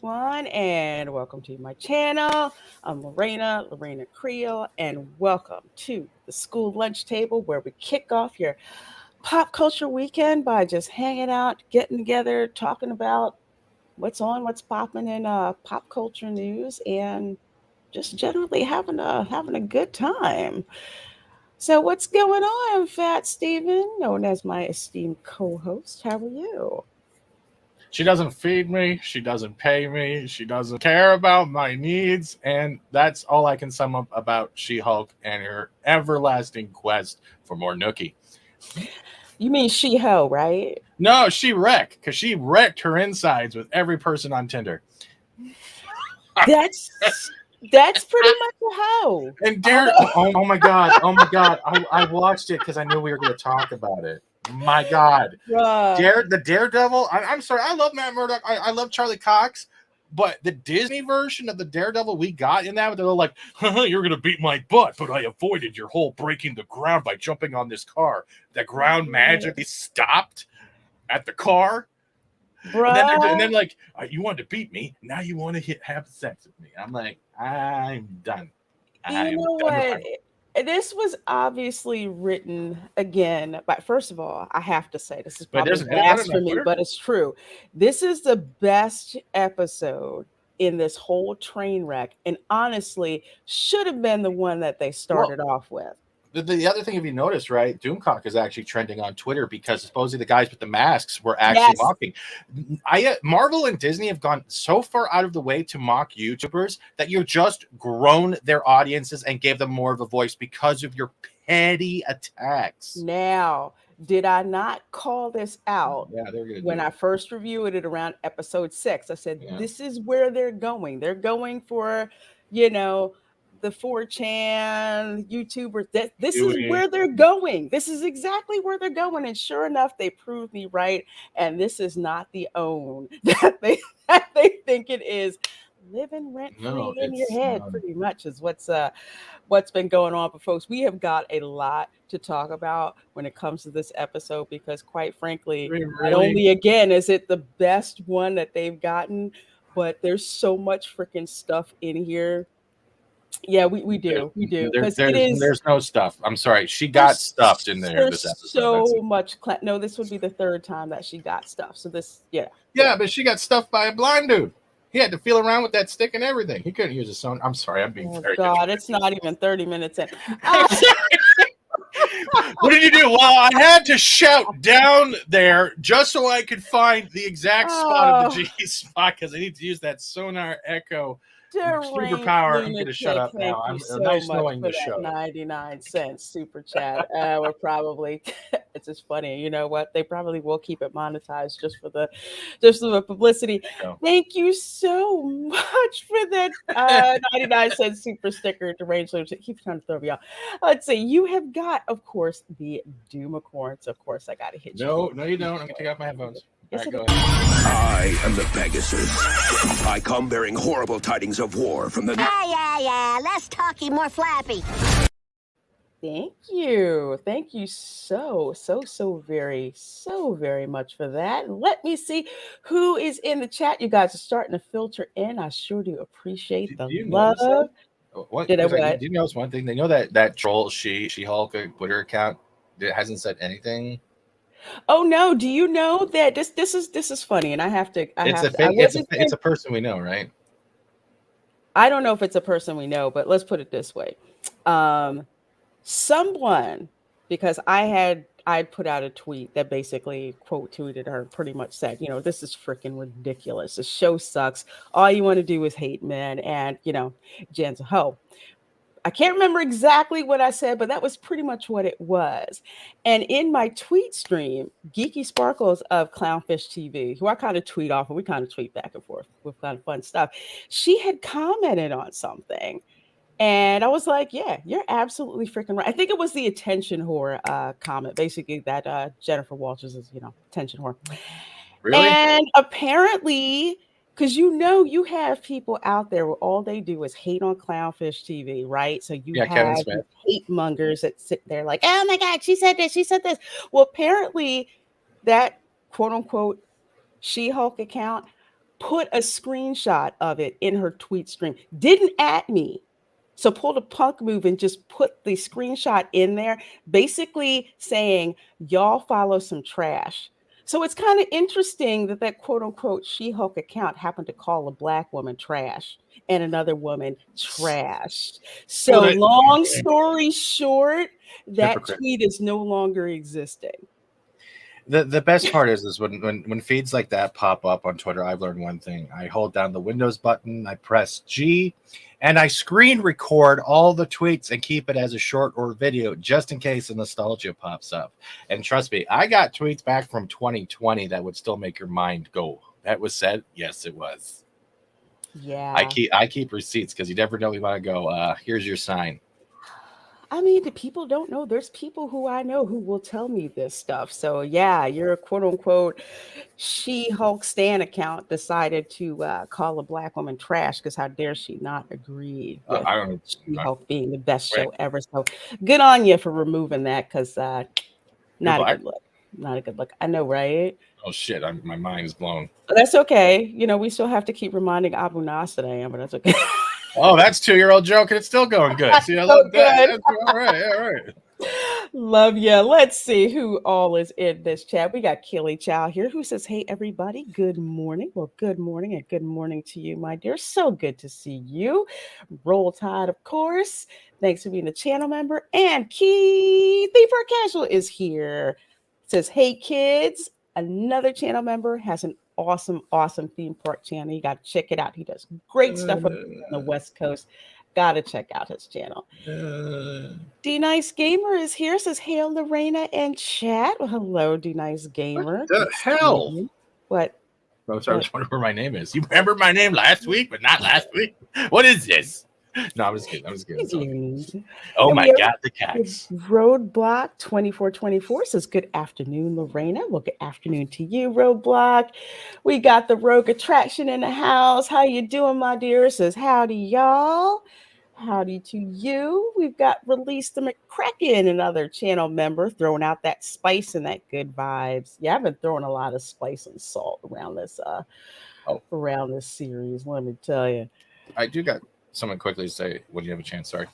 everyone, and welcome to my channel. I'm Reina Creole, and welcome to the school lunch table where we kick off your pop culture weekend by just hanging out, getting together, talking about what's popping in pop culture news, and just generally having a good time. So, what's going on, Fat Steven, known as my esteemed co-host? How are you? She doesn't feed me. She doesn't pay me. She doesn't care about my needs. And that's all I can sum up about She Hulk and her everlasting quest for more Nookie. You mean She-Ho, right? No, she wrecked because she wrecked her insides with every person on Tinder. That's that's pretty much a hoe. And oh my God. Oh my God. I watched it because I knew we were going to talk about it. My God. Bruh. The Daredevil. I'm sorry. I love Matt Murdock. I love Charlie Cox. But the Disney version of the Daredevil we got in that, they're like, you're going to beat my butt, but I avoided your whole breaking the ground by jumping on this car. The ground magically stopped at the car. And then Bruh. like, you wanted to beat me. Now you want to have sex with me. I'm like, I'm done. You I'm know done with what? my. This was obviously written again, but first of all, I have to say this is But probably there's an edit on it on blasphemy, Twitter. but it's true. This is the best episode in this whole train wreck, and honestly, should have been the one that they Well, started off with. the other thing, if you notice, right, Doomcock is actually trending on Twitter because supposedly the guys with the masks were actually Yes. mocking. Marvel and Disney have gone so far out of the way to mock YouTubers that you've just grown their audiences and gave them more of a voice because of your petty attacks. Now, did I not call this out Yeah, they're gonna when do I it. first reviewed it around episode 6? I said, Yeah. this is where they're going. They're going for, you know, the 4chan YouTubers. This is Huey. where they're going. This is exactly where they're going. And sure enough, they proved me right. And this is not the own that they think it is. Living rent No, free in your it's head, pretty much, is what's been going on. But folks, we have got a lot to talk about when it comes to this episode because quite frankly, not really. only again is it the best one that they've gotten, but there's so much freaking stuff in here. Yeah, we do There, because it there's is. there's no stuff. I'm sorry, she got stuffed in There's there this there's episode. That's so it. much no, this would be the third time that she got stuff, so this, yeah. Yeah, but she got stuffed by a blind dude. He had to feel around with that stick and everything. He couldn't use his phone. I'm sorry, I'm being Oh very god, it's not even 30 minutes in. uh, What did you do? Well, I had to shout down there just so I could find the exact spot of the oh, G spot because I need to use that sonar echo deranged superpower. I'm going to shut lunatic, up thank now. you I'm so nice much knowing for the that show. 99-cent super chat. We're probably it's just funny. You know what? They probably will keep it monetized just for the publicity. Go. Thank you so much for that 99-cent super sticker, deranged lunatic. Keep trying to throw me out. Let's see. You have got, of course, the Doomacorns. Of course, I got to hit you. No, you don't. I'm going to take off my headphones. Yes, All right, it go ahead. I am the Pegasus. I come bearing horrible tidings of war from the... Yeah. Less talky, more flappy. Thank you. Thank you so very much for that. Let me see who is in the chat. You guys are starting to filter in. I sure do appreciate the Do you love. notice that? What? Did I Like, what? do you notice one thing? They know that troll She-Hulk Twitter account that hasn't said anything. Oh no, do you know that this is funny and I have to I wasn't It's a person we know, right? I don't know if it's a person we know, but let's put it this way. Someone, because I put out a tweet that basically quote tweeted her, pretty much said, this is freaking ridiculous. The show sucks. All you want to do is hate men, and Jen's a hoe. I can't remember exactly what I said, but that was pretty much what it was. And in my tweet stream, Geeky Sparkles of Clownfish TV, who I kind of tweet off, and we kind of tweet back and forth with kind of fun stuff, she had commented on something. And I was like, yeah, you're absolutely freaking right. I think it was the attention whore comment, basically that Jennifer Walters is, attention whore. Really? And apparently, because you have people out there where all they do is hate on Clownfish TV, right? So you Kevin have Smith. these hate mongers that sit there like, oh my God, she said this, she said this. Well, apparently that quote unquote She-Hulk account put a screenshot of it in her tweet stream. Didn't at me. So pulled a punk move and just put the screenshot in there, basically saying, y'all follow some trash. So it's kind of interesting that that quote unquote She-Hulk account happened to call a black woman trash and another woman trash. So Well, long story short, that Hypocrite. tweet is no longer existing. The best part is when feeds like that pop up on Twitter, I've learned one thing. I hold down the Windows button, I press G, and I screen record all the tweets and keep it as a short or video just in case the nostalgia pops up. And trust me, I got tweets back from 2020 that would still make your mind go. That was said? Yes, it was. Yeah. I keep receipts because you never know you want to go, here's your sign. I mean, the people don't know. There's people who I know who will tell me this stuff. So yeah, your quote unquote She-Hulk Stan account decided to call a black woman trash because how dare she not agree with I don't know. She-Hulk being the best show ever. So good on you for removing that because not a good look. Not a good look. I know, right? Oh shit! My mind is blown. But that's okay. You know, we still have to keep reminding Abu Nasr that I am, but that's okay. Oh, that's 2-year-old joke, and it's still going good. See, I love that. That's all right. All right. Love ya. Let's see who all is in this chat. We got Kelly Chow here who says, hey, everybody, good morning. Well, good morning and good morning to you, my dear. So good to see you. Roll Tide, of course. Thanks for being a channel member. And Keith, the for Casual, is here. Says, hey, kids, another channel member has an awesome theme park channel. You got to check it out. He does great stuff on the West Coast. Got to check out his channel. D Nice Gamer is here. Says, hail Reina and chat. Well, hello, D Nice Gamer. What the hell? What? Oh, sorry, I was wondering where my name is. You remember my name last week, but not last week? What is this? No, I was kidding. Oh my God, the cats. Roadblock 2424 says, good afternoon, Lorena. Well, good afternoon to you, Roadblock. We got the Rogue Attraction in the house. How you doing, my dear? Says, howdy, y'all. Howdy to you. We've got Release the McCracken, another channel member, throwing out that spice and that good vibes. Yeah, I've been throwing a lot of spice and salt around this around this series, let me tell you. I do got someone quickly to say when you have a chance. Sorry.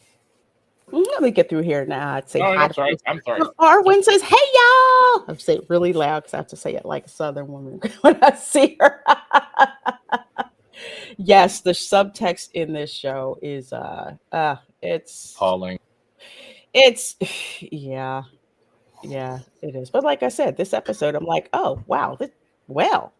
Let me get through here now. I'd say I'm sorry. Arwen says, hey, y'all. I'm saying it really loud because I have to say it like a Southern woman when I see her. Yes, the subtext in this show is it's Appalling. It's yeah, it is. But like I said, this episode, I'm like, oh wow, well,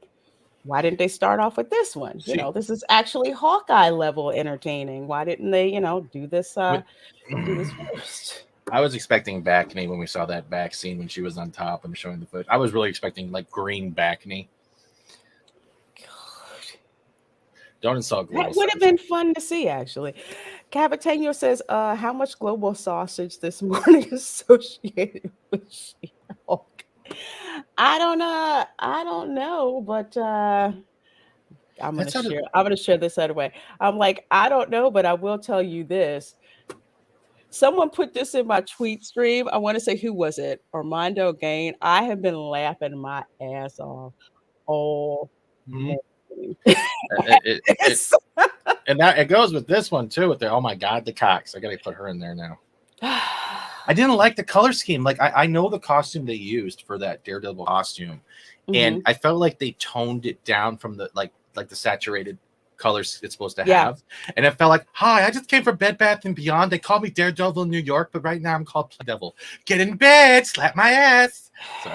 why didn't they start off with this one? You know, this is actually Hawkeye level entertaining. Why didn't they, do this do this first? I was expecting Backney when we saw that back scene when she was on top and showing the foot. I was really expecting like green Backney. Don't insult global. That would have been fun to see, actually. Cavatano says, how much global sausage this morning associated with She-Hulk? I don't know, but I'm gonna share this other way. I'm like, I don't know, but I will tell you this. Someone put this in my tweet stream. I want to say, who was it? Armando Gain. I have been laughing my ass off all morning. And that it goes with this one too. With the oh my God, the cocks. I gotta put her in there now. I didn't like the color scheme. Like I know the costume they used for that Daredevil costume, and I felt like they toned it down from the like the saturated colors it's supposed to have. And it felt like, hi, I just came from Bed Bath and Beyond. They call me Daredevil in New York, but right now I'm called Devil. Get in bed, slap my ass. So,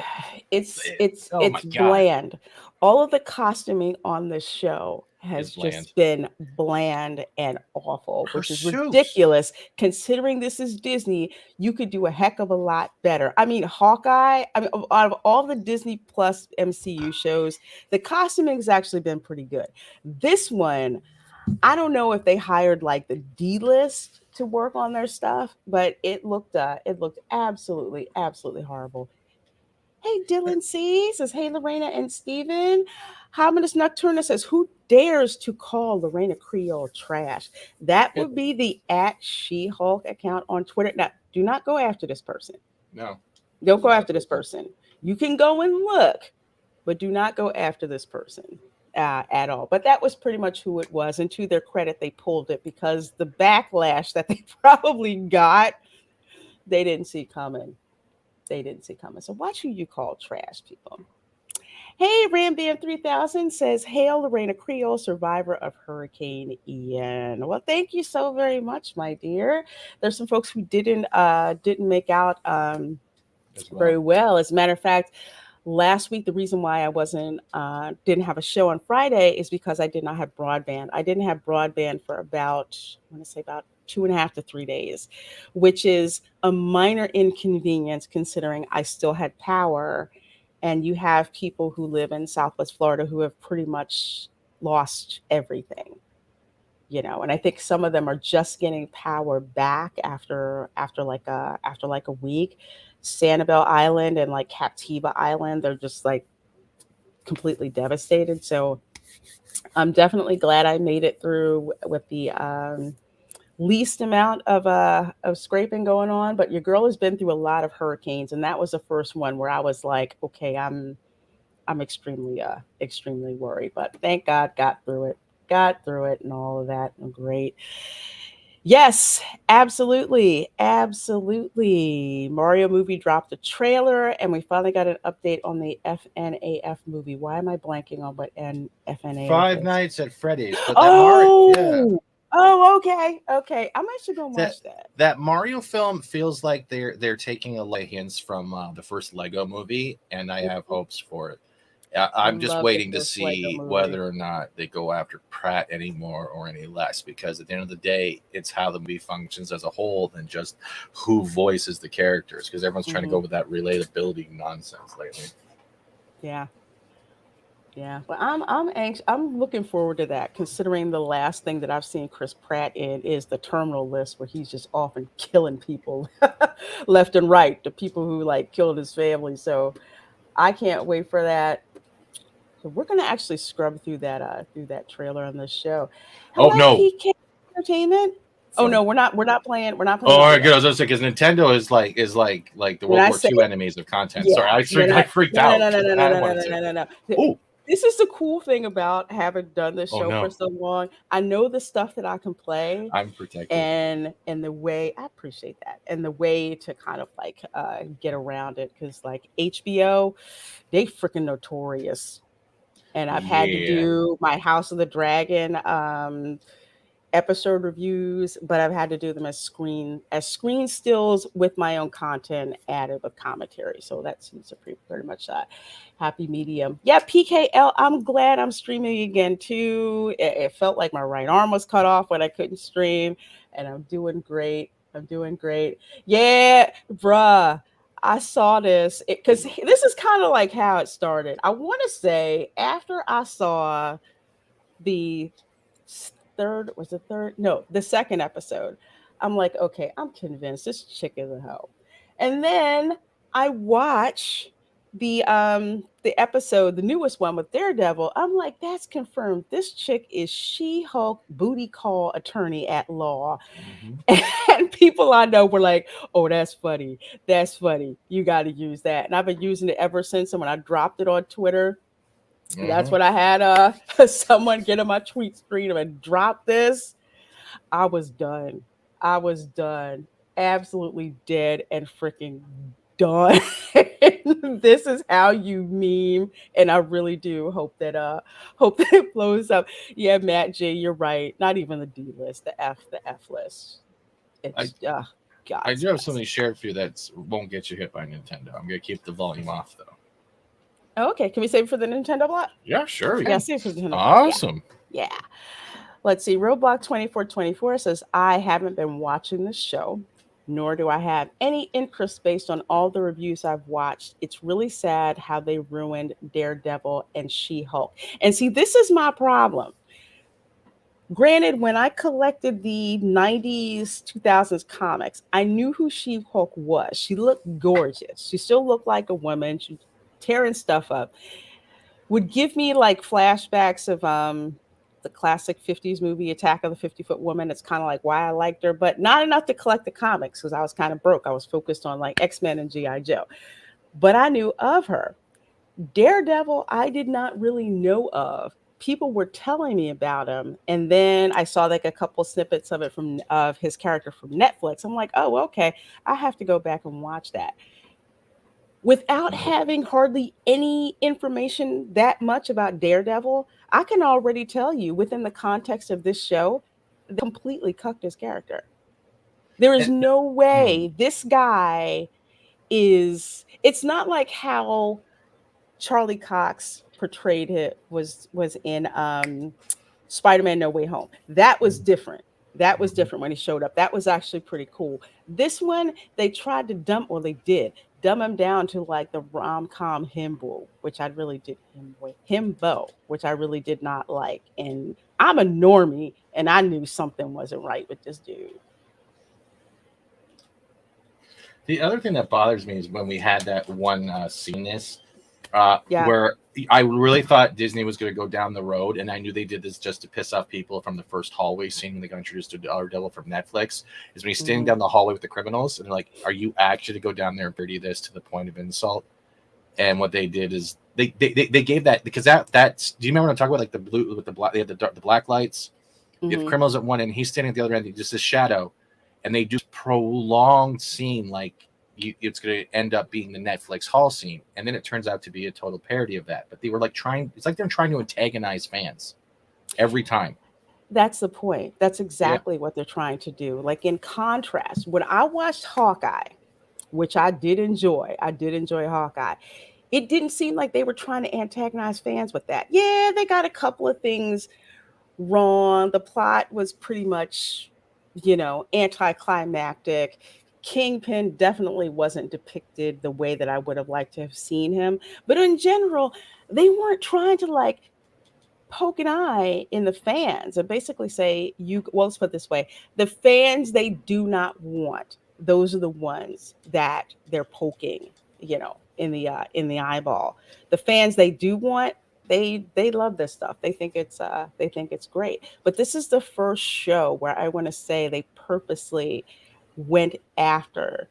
it's bland. All of the costuming on this show has just been bland and awful, which is ridiculous. Considering this is Disney, you could do a heck of a lot better. I mean, Hawkeye, out of all the Disney Plus MCU shows, the costuming has actually been pretty good. This one, I don't know if they hired like the D-list to work on their stuff, but it looked absolutely horrible. Hey, Dylan C says, hey, Lorena and Steven. Hominus Nocturna says, who dares to call Lorena Creole trash? That would be the @She-Hulk account on Twitter. Now, do not go after this person. No. Don't go after this person. You can go and look, but do not go after this person. at all. But that was pretty much who it was. And to their credit, they pulled it because the backlash that they probably got, they didn't see coming. They didn't see coming. So watch who you call trash, people. Hey, Rambam 3000 says, Hail, Reina, Creole, survivor of Hurricane Ian. Well, thank you so very much, my dear. There's some folks who didn't make out very well. As a matter of fact, last week, the reason why I didn't have a show on Friday is because I did not have broadband. I didn't have broadband for about 2.5 to 3 days, which is a minor inconvenience considering I still had power. And you have people who live in Southwest Florida who have pretty much lost everything, and I think some of them are just getting power back after like a week. Sanibel Island and like Captiva Island, they're just like completely devastated. So I'm definitely glad I made it through with the least amount of scraping going on. But your girl has been through a lot of hurricanes, and that was the first one where I was like, okay, I'm extremely worried. But thank God got through it and all of that. Great. Yes, absolutely. Mario movie dropped a trailer, and we finally got an update on the FNAF movie. Why am I blanking on what FNAF Five is? Nights at Freddy's. But Oh, okay. I'm actually gonna watch that. That Mario film feels like they're taking a lot of hints from the first Lego movie, and I have hopes for it. I'm just waiting to see whether or not they go after Pratt anymore or any less, because at the end of the day, it's how the movie functions as a whole than just who voices the characters, because everyone's trying to go with that relatability nonsense lately. Yeah. But I'm anxious. I'm looking forward to that, considering the last thing that I've seen Chris Pratt in is the Terminal List, where he's just off and killing people left and right, the people who like killed his family. So I can't wait for that. So we're gonna actually scrub through that trailer on this show. Hello, no, PK Entertainment. Oh no, we're not playing. We're not playing. Oh, all right, good. I was gonna say, because Nintendo is like the World War II enemies of content. Yeah, sorry, I freaked out. No. Oh. This is the cool thing about having done this show for so long. I know the stuff that I can play. I'm protected. And the way, I appreciate that. And the way to kind of like get around it, because like HBO, they freaking notorious. And I've had to do my House of the Dragon episode reviews, but I've had to do them as screen stills with my own content added with commentary. So that seems to pretty much happy medium. Yeah, PKL, I'm glad I'm streaming again too. It felt like my right arm was cut off when I couldn't stream, and I'm doing great. Yeah, bruh. I saw this because this is kind of like how it started. I want to say after I saw the the second episode, I'm like, okay, I'm convinced this chick is a hoe. And then I watch the episode, the newest one with Daredevil. I'm like, that's confirmed. This chick is She-Hulk booty call attorney at law. Mm-hmm. And people I know were like, oh, that's funny. You got to use that. And I've been using it ever since. And when I dropped it on Twitter, mm-hmm. That's what I had someone get on my tweet stream and drop this. I was done. Absolutely dead and freaking done. This is how you meme, and I really do hope that it blows up. Yeah, Matt J, you're right. Not even the D list, the F list. It's God. I do have something shared for you that won't get you hit by Nintendo. I'm gonna keep the volume off though. Okay, can we save it for the Nintendo block? Yeah, sure. Yeah, save it for the Nintendo awesome. Yeah. Let's see. Roblox 2424 says, I haven't been watching the show, nor do I have any interest based on all the reviews I've watched. It's really sad how they ruined Daredevil and She-Hulk. And see, this is my problem. Granted, when I collected the 90s, 2000s comics, I knew who She-Hulk was. She looked gorgeous. She still looked like a woman. She was tearing stuff up. Would give me like flashbacks of the classic 50s movie Attack of the 50-Foot Woman. It's kind of like why I liked her, but not enough to collect the comics because I was kind of broke. I was focused on like X-Men and G.I. Joe. But I knew of her. Daredevil, I did not really know of people were telling me about him, and then I saw like a couple snippets of it of his character from Netflix. I'm like, oh, okay, I have to go back and watch that. Without having hardly any information that much about Daredevil, I can already tell you within the context of this show, they completely cucked his character. There is no Hmm. way this guy is. It's not like how Charlie Cox portrayed it was in Spider-Man No Way Home. That was different. That was different when he showed up. That was actually pretty cool. This one, they tried to well, they did dumb him down to like the rom-com himbo, which I really did himbo, which I really did not like. And I'm a normie, and I knew something wasn't right with this dude. The other thing that bothers me is when we had that one scene Yeah. where I really thought Disney was going to go down the road, and I knew they did this just to piss off people from the first hallway scene when they got introduced to Daredevil from Netflix. Is when he's standing Mhm. down the hallway with the criminals, and they're like, "Are you actually to go down there and dirty this to the point of insult?" And what they did is they gave that because that's. Do you remember what I'm talking about? Like the blue with the black, they had the black lights. You have Mhm. criminals at one end, he's standing at the other end, just his shadow, and they do prolonged scene like it's going to end up being the Netflix hall scene, and then it turns out to be a total parody of that. But they were like trying, it's like they're trying to antagonize fans every time. That's the point. That's Yeah. exactly what they're trying to do. Like in contrast, when I watched Hawkeye, which I did enjoy Hawkeye. It didn't seem like they were trying to antagonize fans with that. Yeah, they got a couple of things wrong. The plot was pretty much, anticlimactic. Kingpin definitely wasn't depicted the way that I would have liked to have seen him. But in general, they weren't trying to like poke an eye in the fans and basically say, well, let's put it this way, the fans they do not want, those are the ones that they're poking, in the eyeball. The fans they do want, they love this stuff. They think it's great. But this is the first show where I want to say they purposely went after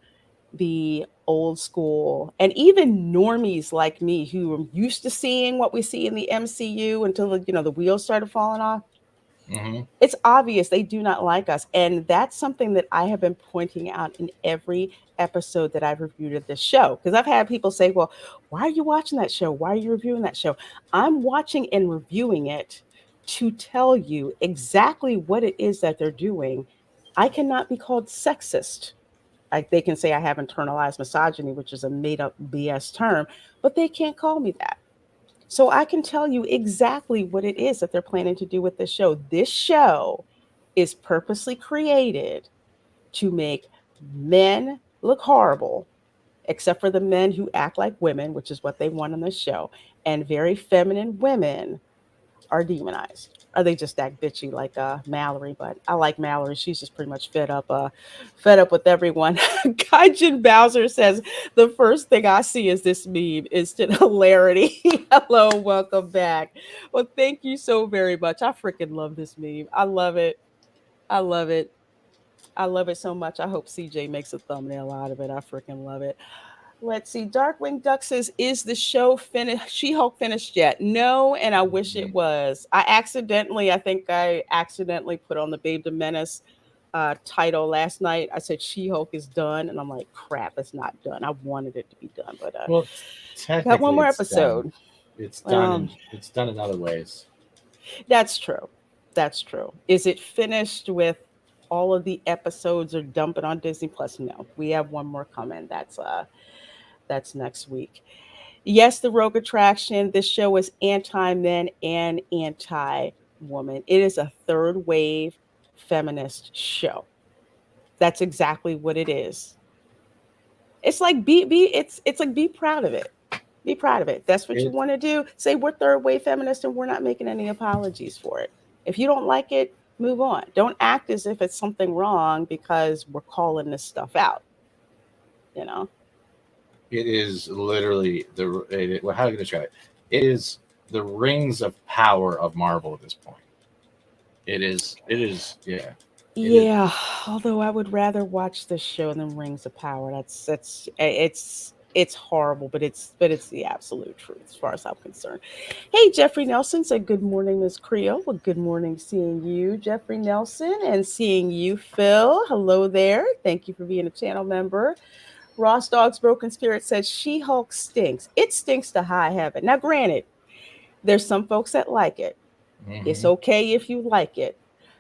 the old school and even normies like me who are used to seeing what we see in the MCU until the wheels started falling off. Mm-hmm. It's obvious they do not like us, and that's something that I have been pointing out in every episode that I've reviewed of this show, because I've had people say, well, why are you watching that show? Why are you reviewing that show? I'm watching and reviewing it to tell you exactly what it is that they're doing. I cannot be called sexist. Like they can say I have internalized misogyny, which is a made up BS term, but they can't call me that. So I can tell you exactly what it is that they're planning to do with this show. This show is purposely created to make men look horrible, except for the men who act like women, which is what they want on this show, and very feminine women are demonized. Or they just act bitchy like Mallory, but I like Mallory. She's just pretty much fed up with everyone. Kaijin Bowser says the first thing I see is this meme, instant hilarity. Hello, welcome back. Well, thank you so very much. I freaking love this meme. I love it. I love it. I love it so much. I hope CJ makes a thumbnail out of it. I freaking love it. Let's see. Darkwing Duck says, "Is the show finished? She-Hulk finished yet?" No, and I wish it was. I think I accidentally put on the Babe the Menace title last night. I said She-Hulk is done, and I'm like, crap, it's not done. I wanted it to be done, but Well, got one technically, more it's done. episode. It's done, Um, and it's done in other ways. that's true. That's true. Is it finished with all of the episodes are dumping on Disney Plus? No, we have one more coming. That's next week. Yes, the Rogue Attraction. This show is anti men and anti woman. It is a third wave feminist show. That's exactly what it is. It's like it's like be proud of it. Be proud of it. That's what you It want to do. Say we're third wave feminist and we're not making any apologies for it. If you don't like it, move on. Don't act as if it's something wrong because we're calling this stuff out, you know? it is literally well, how do you describe it? It is the rings of power of Marvel at this point. It is. It is. Yeah. It is. Yeah, although I would rather watch this show than Rings of Power. It's It's horrible, but it's the absolute truth as far as I'm concerned. Hey, Jeffrey Nelson said, "Good morning, Miss Creole." Well, good morning, seeing you, Jeffrey Nelson, and seeing you, Phil. Hello there. Thank you for being a channel member. Ross Dog's Broken Spirit says, "She-Hulk stinks. It stinks to high heaven." Now, granted, there's some folks that like it. It's okay if you like it.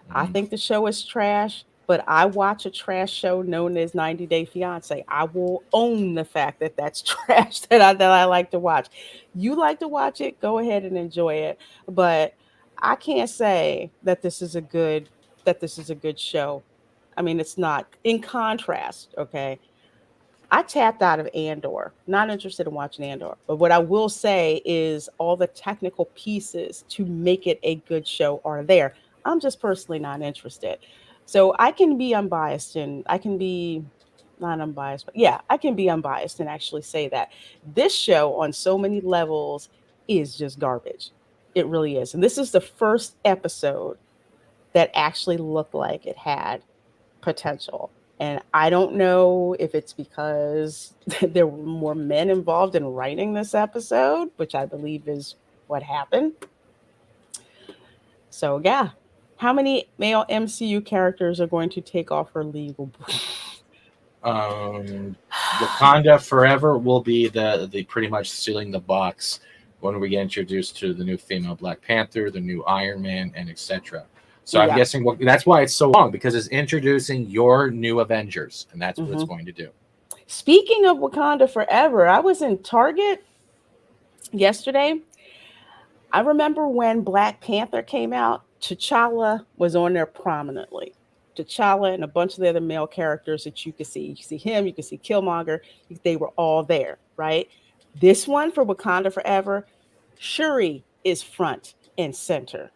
I think the show is trash, but I watch a trash show known as 90 Day Fiance. I will own the fact that that's trash that I like to watch. You like to watch it, go ahead and enjoy it. But I can't say that this is a good show. I mean, it's not. In contrast, okay, I tapped out of Andor. Not interested in watching Andor. But what I will say is all the technical pieces to make it a good show are there. I'm just personally not interested. So I can be unbiased and I can be not unbiased, but yeah, I can be unbiased and actually say that this show on so many levels is just garbage. It really is. And this is the first episode that actually looked like it had potential. And I don't know if it's because there were more men involved in writing this episode, which I believe is what happened. So, yeah. How many male MCU characters are going to take off her legal brief? Wakanda Forever will be the pretty much sealing the box when we get introduced to the new female Black Panther, the new Iron Man, and etc. So I'm guessing that's why it's so long, because it's introducing your new Avengers, and that's what it's going to do. Speaking of Wakanda Forever, I was in Target yesterday. I remember when Black Panther came out, T'Challa was on there prominently. T'Challa and a bunch of the other male characters that you could see. You can see him, you can see Killmonger. They were all there, right? This one for Wakanda Forever, Shuri is front and center.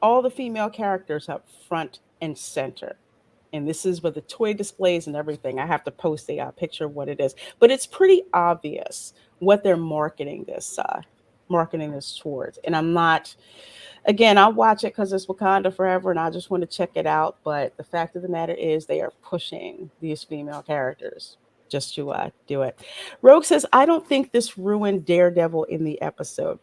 All the female characters up front and center. And this is with the toy displays and everything. I have to post a picture of what it is. But it's pretty obvious what they're marketing this towards. And I'm not, again, I'll watch it because it's Wakanda Forever and I just want to check it out. But the fact of the matter is they are pushing these female characters just to do it. Rogue says, "I don't think this ruined Daredevil in the episode."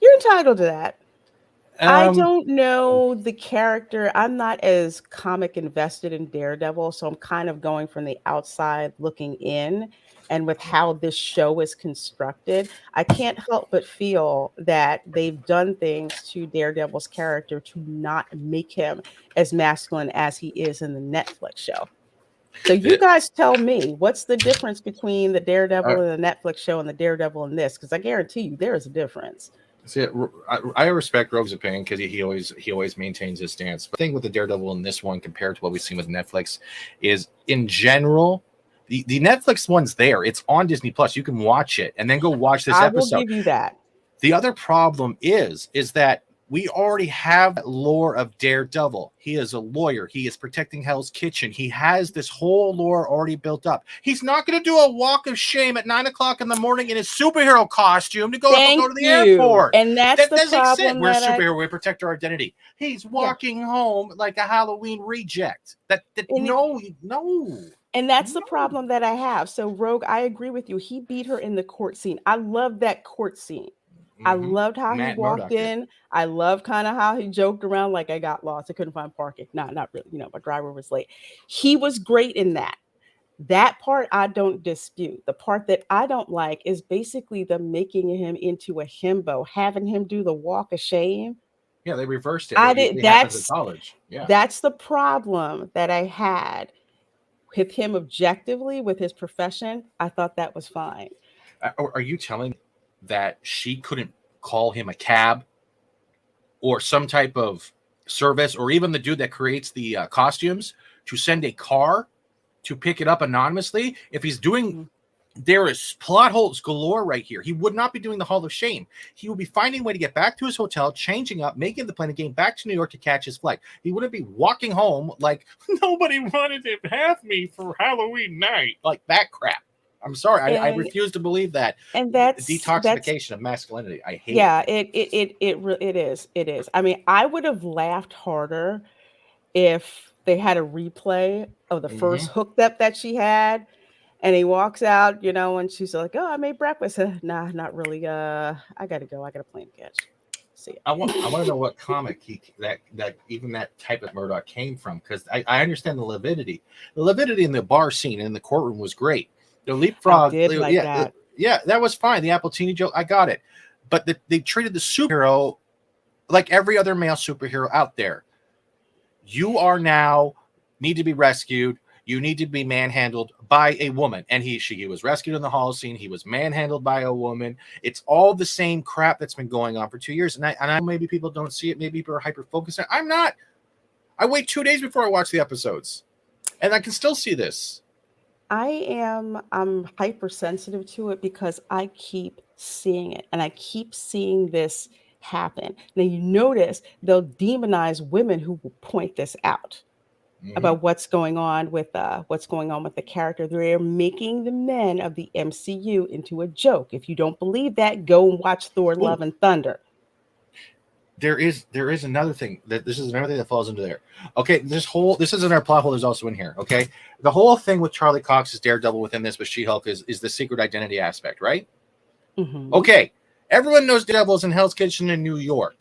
You're entitled to that. I don't know the character. I'm not as comic invested in Daredevil, so I'm kind of going from the outside looking in. And with how this show is constructed, I can't help but feel that they've done things to Daredevil's character to not make him as masculine as he is in the Netflix show. So you guys tell me, what's the difference between the Daredevil in the Netflix show and the Daredevil in this? Because I guarantee you there is a difference. See, I respect Rogue's opinion because he always maintains his stance. But the thing with the Daredevil in this one compared to what we've seen with Netflix is, in general, the Netflix one's there. It's on Disney Plus. You can watch it and then go watch this episode. I will give you that. The other problem is that we already have lore of Daredevil. He is a lawyer. He is protecting Hell's Kitchen. He has this whole lore already built up. He's not going to do a walk of shame at 9 o'clock in the morning in his superhero costume to go to the airport. And that's the problem. We're a superhero. We protect our identity. He's walking home like a Halloween reject. No. And that's the problem that I have. So, Rogue, I agree with you. He beat her in the court scene. I love that court scene. I loved how he walked in. I love kind of how he joked around like, "I got lost. I couldn't find parking." Not really. My driver was late. He was great in that. That part I don't dispute. The part that I don't like is basically them making him into a himbo, having him do the walk of shame. Yeah, they reversed it. That's college. Yeah, that's the problem that I had with him objectively, with his profession. I thought that was fine. Are you telling that she couldn't call him a cab or some type of service, or even the dude that creates the costumes, to send a car to pick it up anonymously? If he's doing, there is plot holes galore right here. He would not be doing the Hall of Shame. He would be finding a way to get back to his hotel, changing up, making the plane, and getting back to New York to catch his flight. He wouldn't be walking home like, "Nobody wanted to have me for Halloween night," like that crap. I'm sorry. I refuse to believe that. And that's detoxification of masculinity. I hate it. It is. I mean, I would have laughed harder if they had a replay of the first hookup that she had, And he walks out, and she's like, "Oh, I made breakfast." Nah, not really. I gotta go. I got a plane to catch. See ya. I want to know what comic that even that type of Murdoch came from, because I understand the lividity. The lividity in the bar scene in the courtroom was great. The I leapfrog, did like that. yeah, that was fine. The Appletini joke, I got it. But they treated the superhero like every other male superhero out there. You are now need to be rescued. You need to be manhandled by a woman. And he was rescued in the hall scene. He was manhandled by a woman. It's all the same crap that's been going on for 2 years. And I maybe people don't see it. Maybe people are hyper focused. I'm not. I wait 2 days before I watch the episodes, and I can still see this. I'm hypersensitive to it because I keep seeing it and I keep seeing this happen. Now you notice they'll demonize women who will point this out about what's going on with the character. They're making the men of the MCU into a joke. If you don't believe that, go and watch Thor: Ooh. Love and Thunder. There is another thing that this is another thing that falls into there. Okay, this isn't our plot hole. There's also in here. Okay, the whole thing with Charlie Cox's Daredevil within this with She-Hulk is the secret identity aspect, right? Mhm. Okay, everyone knows Daredevil is in Hell's Kitchen in New York.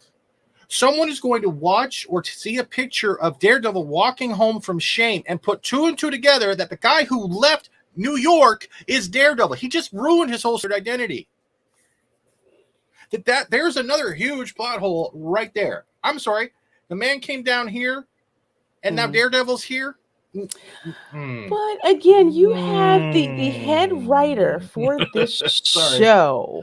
Someone is going to watch or to see a picture of Daredevil walking home from shame and put two and two together that the guy who left New York is Daredevil. He just ruined his whole identity. That there's another huge plot hole right there. I'm sorry. The man came down here and now Daredevil's here. But again, you have the head writer for this show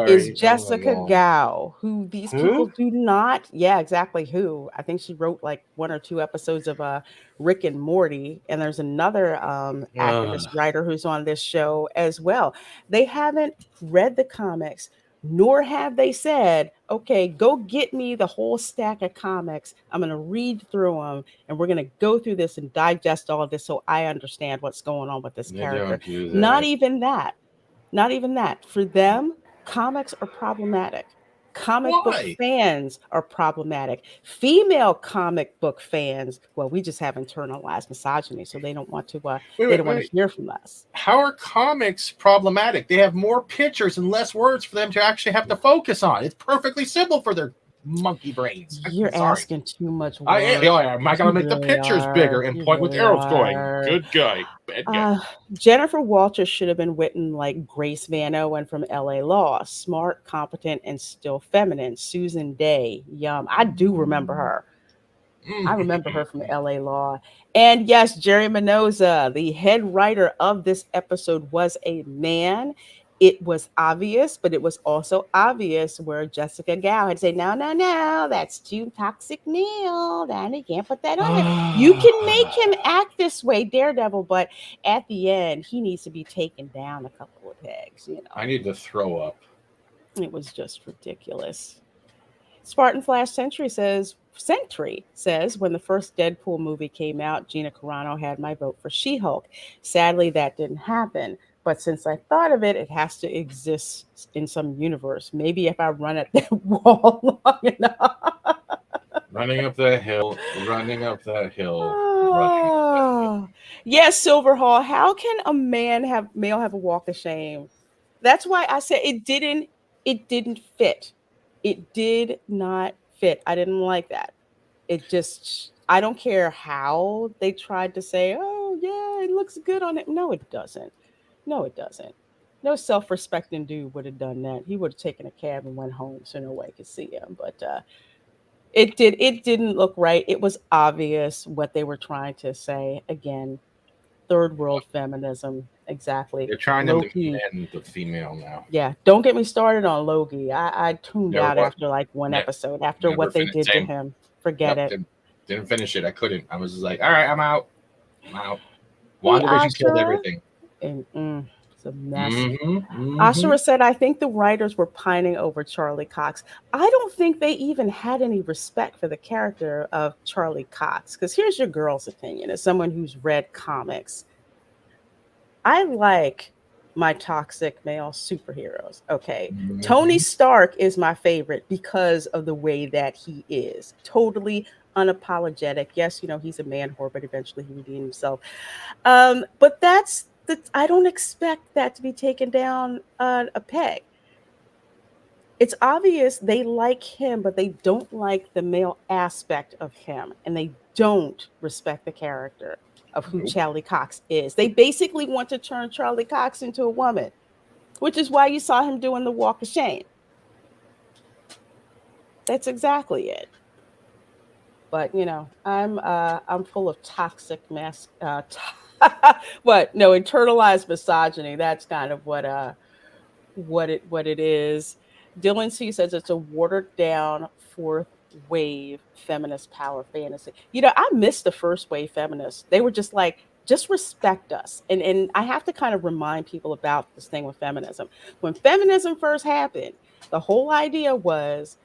is Jessica Gao, who these people do not. Yeah, exactly. Who I think she wrote like 1 or 2 episodes of Rick and Morty, and there's another activist writer who's on this show as well. They haven't read the comics, nor have they said, okay, go get me the whole stack of comics. I'm going to read through them and we're going to go through this and digest all of this so I understand what's going on with this character. Not even that. Not even that. For them, comics are problematic. Comic book fans are problematic. Female comic book fans, well, we just have internalized misogyny, so they don't want to. They don't want to hear from us. How are comics problematic? They have more pictures and less words for them to actually have to focus on. It's perfectly simple for their monkey brains. You're asking too much work. I gotta make the pictures bigger and point with arrows going. Good guy, bad guy. Jennifer Walters should have been written like Grace Van Owen from LA Law. Smart, competent, and still feminine. Susan Day. Yum. I do remember her. I remember her from LA Law. And yes, Jerry Mendoza, the head writer of this episode, was a man. It was obvious, but it was also obvious where Jessica Gao had said, no, that's too toxic, Neil. Then you can't put that on there. You can make him act this way, Daredevil, but at the end, he needs to be taken down a couple of pegs. I need to throw up. It was just ridiculous. Spartan Flash Sentry says, when the first Deadpool movie came out, Gina Carano had my vote for She-Hulk. Sadly, that didn't happen. But since I thought of it, it has to exist in some universe. Maybe if I run at that wall long enough. Running up that hill. Yes, Silverhall. How can a male have a walk of shame? That's why I said it didn't fit. It did not fit. I didn't like that. I don't care how they tried to say, oh yeah, it looks good on it. No, it doesn't. No self-respecting dude would have done that. He would have taken a cab and went home so nobody could see him. But it didn't look right. It was obvious what they were trying to say. Again, third world feminism. Exactly. They're trying to defend the female now. Yeah. Don't get me started on Loki. I tuned out after like one episode after what they did to him. Forget it. Didn't finish it. I couldn't. I was just like, all right, I'm out. WandaVision killed everything. It's a mess. Ashura said, I think the writers were pining over Charlie Cox. I don't think they even had any respect for the character of Charlie Cox. Because here's your girl's opinion as someone who's read comics. I like my toxic male superheroes. Okay. Tony Stark is my favorite because of the way that he is. Totally unapologetic. Yes, he's a man whore, but eventually he redeemed himself. But that's I don't expect that to be taken down a peg. It's obvious they like him, but they don't like the male aspect of him, and they don't respect the character of who Nope. Charlie Cox is. They basically want to turn Charlie Cox into a woman, which is why you saw him doing the walk of shame. That's exactly it. But I'm full of toxic what no internalized misogyny. That's kind of what it is. Dylan C says it's a watered down fourth wave feminist power fantasy. I missed the first wave feminists. They were just like, just respect us. And I have to kind of remind people about this thing with feminism. When feminism first happened, the whole idea was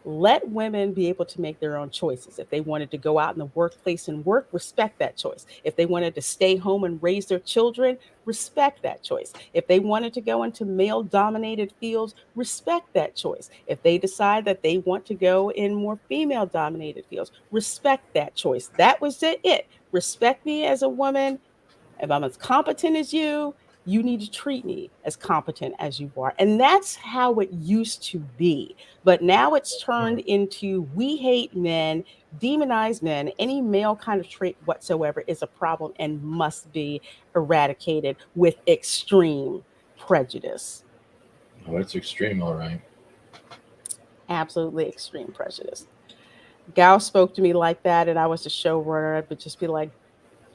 let women be able to make their own choices. If they wanted to go out in the workplace and work, respect that choice. If they wanted to stay home and raise their children, respect that choice. If they wanted to go into male dominated fields, respect that choice. If they decide that they want to go in more female dominated fields, respect that choice. That was it. Respect me as a woman. If I'm as competent as you need to treat me as competent as you are. And that's how it used to be. But now it's turned into we hate men, demonize men. Any male kind of trait whatsoever is a problem and must be eradicated with extreme prejudice. Oh, it's extreme, all right. Absolutely extreme prejudice. Gal spoke to me like that, and I was the showrunner. I would just be like,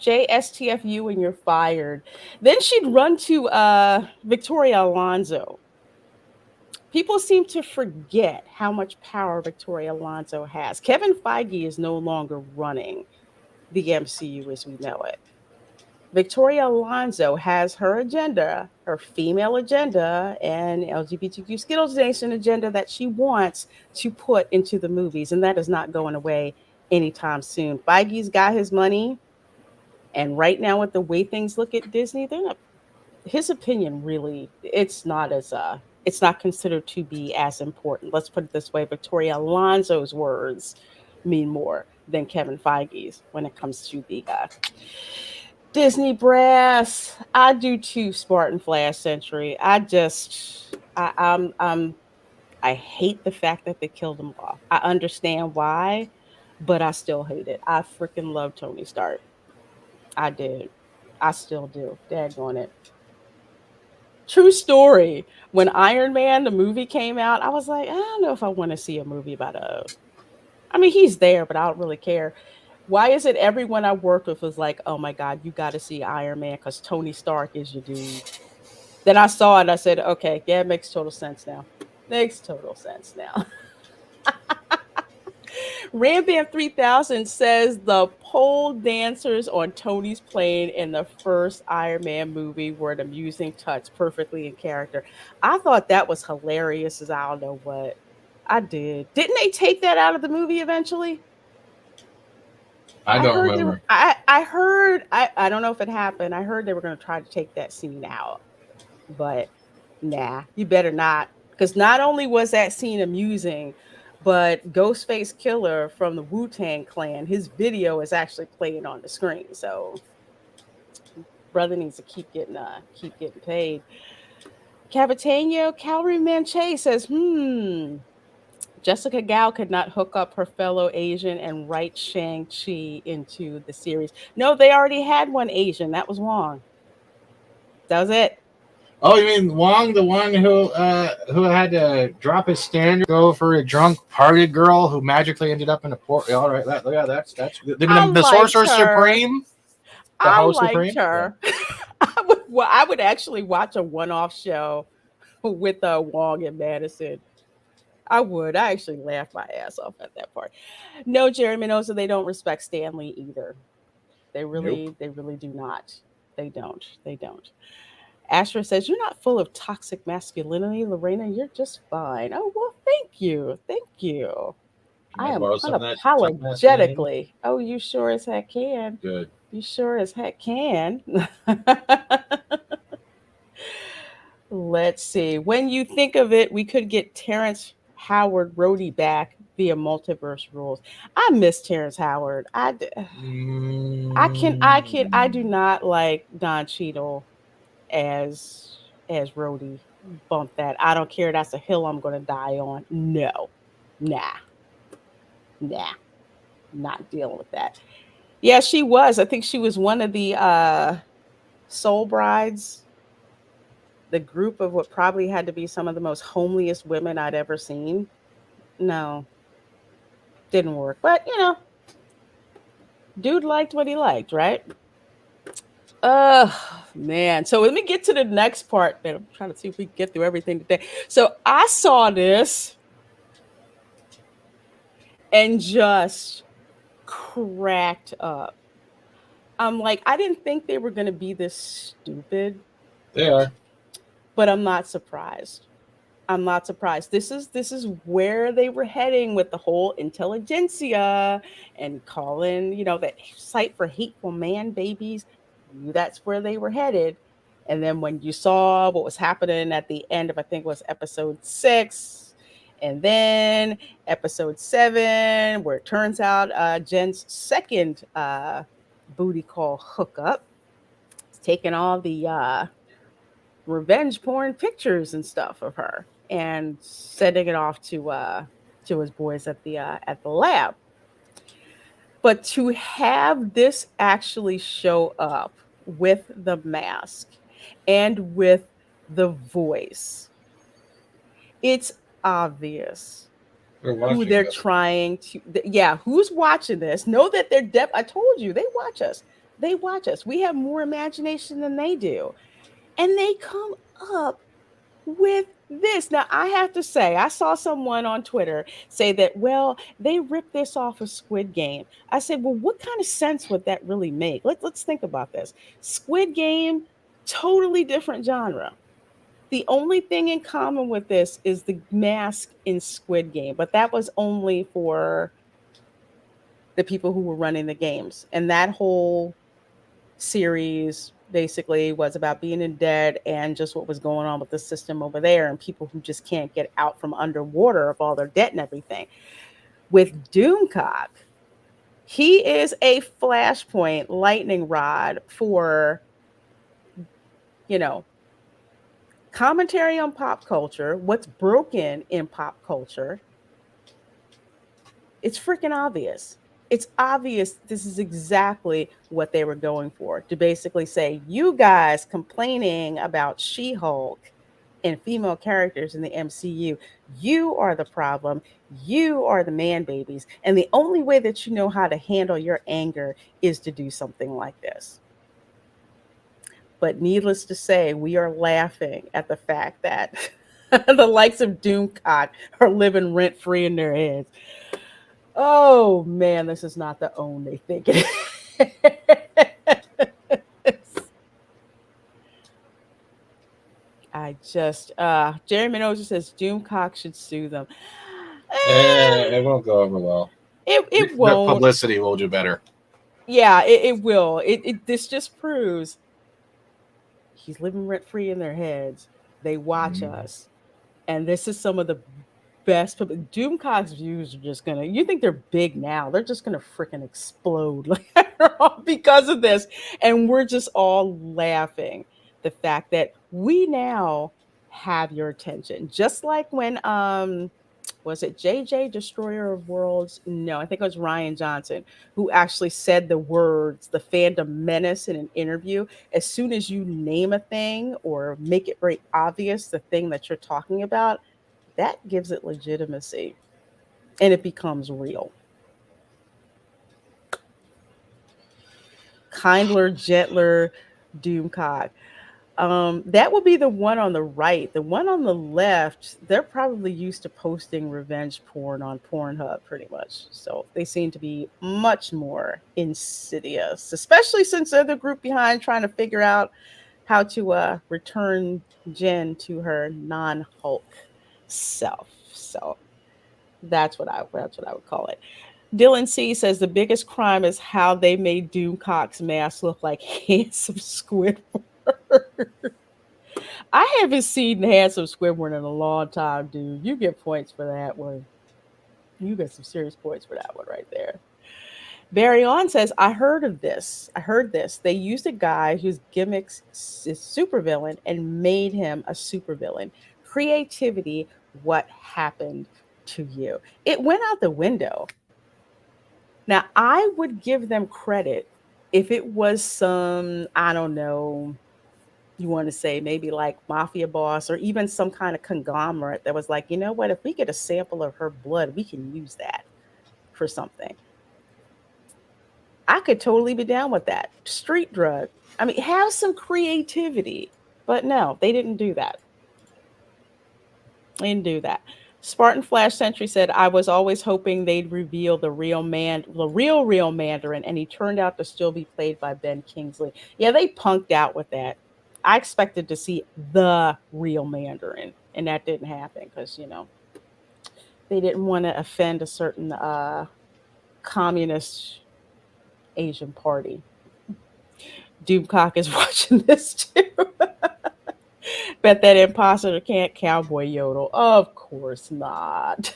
JSTFU and you're fired. Then she'd run to Victoria Alonso. People seem to forget how much power Victoria Alonso has. Kevin Feige is no longer running the MCU as we know it. Victoria Alonso has her agenda, her female agenda, and LGBTQ Skittles Nation agenda that she wants to put into the movies, and that is not going away anytime soon. Feige's got his money. And right now, with the way things look at Disney, his opinion really, it's not considered to be as important. Let's put it this way: Victoria Alonso's words mean more than Kevin Feige's when it comes to the Disney brass. I do too, Spartan Flash Century. I hate the fact that they killed him off. I understand why, but I still hate it. I freaking love Tony Stark. I did. I still do. Daggone it. True story. When Iron Man, the movie came out, I was like, I don't know if I want to see a movie about he's there, but I don't really care. Why is it everyone I worked with was like, oh my God, you got to see Iron Man because Tony Stark is your dude. Then I saw it and I said, okay, yeah, it makes total sense now. Makes total sense now. Rambam 3000 says the pole dancers on Tony's plane in the first Iron Man movie were an amusing touch, perfectly in character. I thought that was hilarious as I don't know what. I did. Didn't they take that out of the movie eventually? I don't remember. I heard, I don't know if it happened. I heard they were going to try to take that scene out. But nah, you better not. Because not only was that scene amusing, but Ghostface Killer from the Wu-Tang Clan, his video is actually playing on the screen. So brother needs to keep getting paid. Cavatano Calorie Manche says, Jessica Gao could not hook up her fellow Asian and write Shang-Chi into the series. No, they already had one Asian. That was Wong. That was it. Oh, you mean Wong, the one who had to drop his standard, go for a drunk party girl who magically ended up in a port? All right, that's the Sorcerer Supreme. I liked her. Yeah. I would actually watch a one-off show with Wong and Madison. I would. I actually laughed my ass off at that part. No, Jerry Mendoza, they don't respect Stan Lee either. They really do not. They don't. Asher says, you're not full of toxic masculinity, Lorena. You're just fine. Oh, well, thank you. I am unapologetically. Oh, you sure as heck can. Good. You sure as heck can. Let's see. When you think of it, we could get Terrence Howard Rhodey back via multiverse rules. I miss Terrence Howard. I do not like Don Cheadle as Rhodey. Bump that. I don't care. That's a hill I'm gonna die on. No, nah, nah, not dealing with that. Yeah, she was. I think she was one of the soul brides, the group of what probably had to be some of the most homeliest women I'd ever seen. No, didn't work. But dude liked what he liked, right? Man. So let me get to the next part. Man, I'm trying to see if we can get through everything today. So I saw this and just cracked up. I'm like, I didn't think they were gonna be this stupid, They are. but I'm not surprised. I'm not surprised. This is where they were heading with the whole intelligentsia and calling, that site for hateful man babies. Knew that's where they were headed. And then when you saw what was happening at the end of, I think it was episode 6, and then episode 7, where it turns out Jen's second booty call hookup is taking all the revenge porn pictures and stuff of her and sending it off to his boys at the lab. But to have this actually show up with the mask and with the voice, it's obvious who they're trying to. Yeah, who's watching this? Know that they're deaf. I told you, they watch us. They watch us. We have more imagination than they do, and they come up with this. Now, I have to say, I saw someone on Twitter say that, well, they ripped this off of Squid Game. I said, well, what kind of sense would that really make? Let's think about this. Squid Game, totally different genre. The only thing in common with this is the mask in Squid Game, but that was only for the people who were running the games. And that whole series basically was about being in debt and just what was going on with the system over there and people who just can't get out from underwater of all their debt and everything. With Doomcock, he is a flashpoint lightning rod for, commentary on pop culture, what's broken in pop culture. It's freaking obvious. It's obvious this is exactly what they were going for, to basically say, you guys complaining about She-Hulk and female characters in the MCU, you are the problem. You are the man babies. And the only way that you know how to handle your anger is to do something like this. But needless to say, we are laughing at the fact that the likes of Doomcock are living rent-free in their heads. Oh man, this is not the own they think it is. I just Jerry Minoza says Doomcock should sue them. It won't go over well. It won't. The publicity will do better. Yeah, it will. This just proves he's living rent free in their heads. They watch us, and this is some of the best. Doomcock's views are just gonna. You think they're big now? They're just gonna freaking explode later on because of this, and we're just all laughing. The fact that we now have your attention, just like when was it JJ Destroyer of Worlds? No, I think it was Ryan Johnson who actually said the words, the fandom menace, in an interview. As soon as you name a thing or make it very obvious the thing that you're talking about, that gives it legitimacy and it becomes real. Kindler, gentler Doomcock. That would be the one on the right. The one on the left, they're probably used to posting revenge porn on Pornhub pretty much. So they seem to be much more insidious, especially since they're the group behind trying to figure out how to return Jen to her non-Hulk self. So that's what I would call it. Dylan C says the biggest crime is how they made Doomcock's mask look like handsome Squidward. I haven't seen handsome Squidward in a long time, dude. You get points for that one. You get some serious points for that one right there. Barry On says, I heard of this. I heard this. They used a guy whose gimmicks is supervillain and made him a supervillain. Creativity, what happened to you? It went out the window. Now, I would give them credit if it was some, I don't know, you want to say maybe like mafia boss or even some kind of conglomerate that was like, you know what, if we get a sample of her blood, we can use that for something. I could totally be down with that. Street drug. I mean, have some creativity. But no, they didn't do that. They didn't do that. Spartan Flash Sentry said, I was always hoping they'd reveal the real Mandarin, and he turned out to still be played by Ben Kingsley. Yeah, they punked out with that. I expected to see the real Mandarin, and that didn't happen because, they didn't want to offend a certain communist Asian party. Doomcock is watching this too. Bet that imposter can't cowboy yodel. Of course not.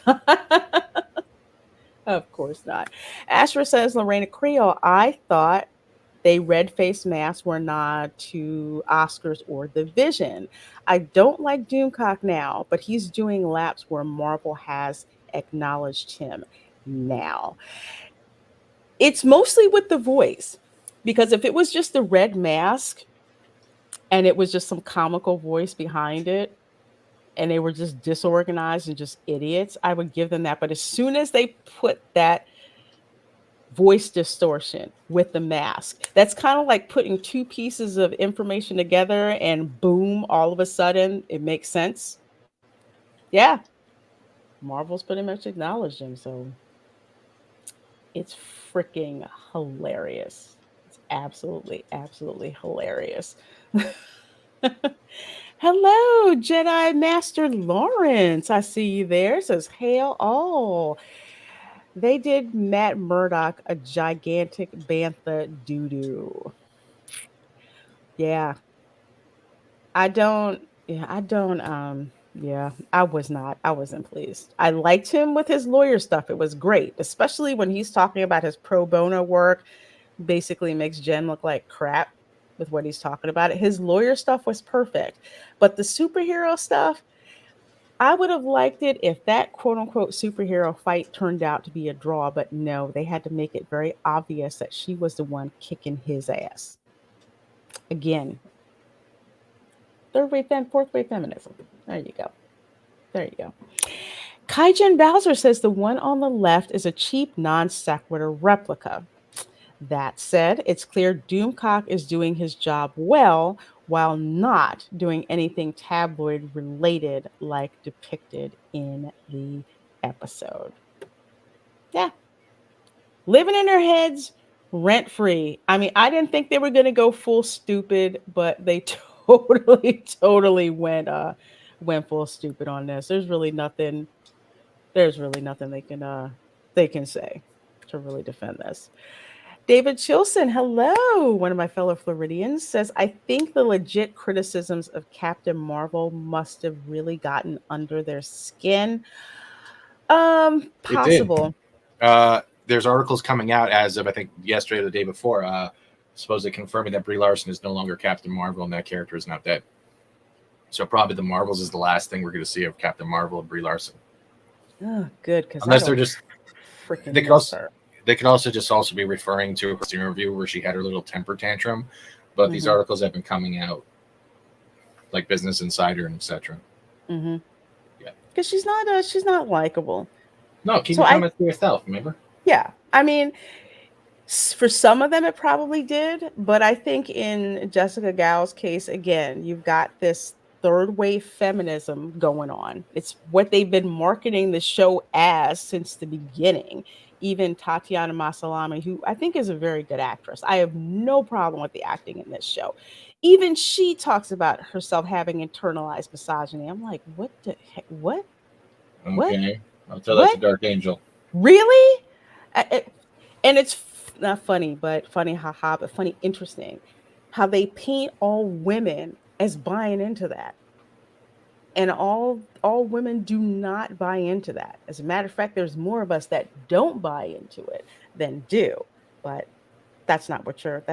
Of course not. Astra says, Lorena Creole, I thought they red face masks were not to Oscars or the Vision. I don't like Doomcock now, but he's doing laps where Marvel has acknowledged him now. It's mostly with the voice, because if it was just the red mask and it was just some comical voice behind it and they were just disorganized and just idiots, I would give them that. But as soon as they put that voice distortion with the mask, that's kind of like putting two pieces of information together and boom, all of a sudden it makes sense. Yeah, Marvel's pretty much acknowledged him, so it's freaking hilarious. It's absolutely, absolutely hilarious. Hello, Jedi Master Lawrence. I see you there. Says, hail all. They did Matt Murdock a gigantic bantha doo-doo. Yeah. I wasn't pleased. I liked him with his lawyer stuff. It was great, especially when he's talking about his pro bono work, basically makes Jen look like crap with what he's talking about. His lawyer stuff was perfect, but the superhero stuff, I would have liked it if that quote unquote superhero fight turned out to be a draw, but no, they had to make it very obvious that she was the one kicking his ass. Again, fourth wave feminism. There you go. There you go. Kaijin Bowser says the one on the left is a cheap non sequitur replica. That said, it's clear Doomcock is doing his job well while not doing anything tabloid related like depicted in the episode. Yeah. Living in their heads rent free. I mean, I didn't think they were going to go full stupid, but they totally went full stupid on this. There's really nothing they can say to really defend this. David Chilson, hello, one of my fellow Floridians, says, I think the legit criticisms of Captain Marvel must have really gotten under their skin. Possible. There's articles coming out as of, I think, yesterday or the day before, supposedly confirming that Brie Larson is no longer Captain Marvel and that character is not dead. So probably the Marvels is the last thing we're going to see of Captain Marvel and Brie Larson. Oh, good. Unless they're just freaking. They could also be referring to her interview where she had her little temper tantrum, but these articles have been coming out, like Business Insider and etc. Mm-hmm. Yeah, because she's not likable. No, keep your comments to yourself. Remember? Yeah, I mean, for some of them it probably did, but I think in Jessica Gal's case, again, you've got this third wave feminism going on. It's what they've been marketing the show as since the beginning. Even Tatiana Maslany, who I think is a very good actress. I have no problem with the acting in this show. Even she talks about herself having internalized misogyny. I'm like, what the heck? What? Okay. What? I'll tell that to Dark Angel. Really? And it's not funny, but funny, haha, but funny, interesting. How they paint all women as buying into that. And all women do not buy into that. As a matter of fact, there's more of us that don't buy into it than do. but that's not what you're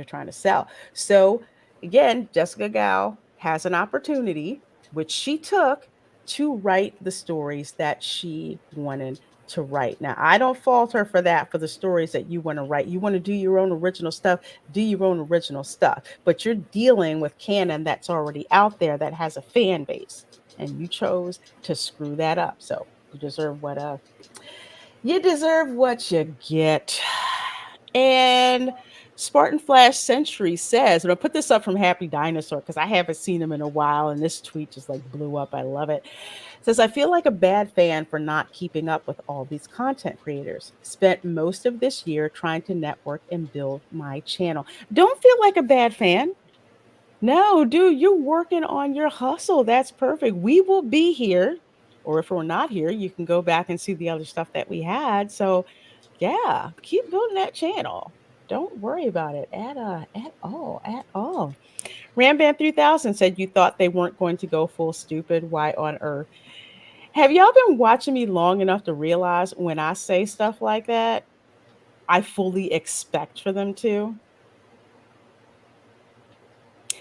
trying to sell. So again, Jessica Gao has an opportunity, which she took, to write the stories that she wanted to write. Now, I don't fault her for that, for the stories that you want to write. You want to do your own original stuff, do your own original stuff. But you're dealing with canon that's already out there that has a fan base, and you chose to screw that up. So you deserve what you get. And Spartan Flash Century says, and I'll put this up from Happy Dinosaur because I haven't seen him in a while, and this tweet just like blew up. I love it. Says, I feel like a bad fan for not keeping up with all these content creators. Spent most of this year trying to network and build my channel. Don't feel like a bad fan. No, dude, you're working on your hustle. That's perfect. We will be here. Or if we're not here, you can go back and see the other stuff that we had. So yeah, keep building that channel. Don't worry about it at all, at all. Ramband 3000 said you thought they weren't going to go full stupid. Why on earth? Have y'all been watching me long enough to realize when I say stuff like that, I fully expect for them to?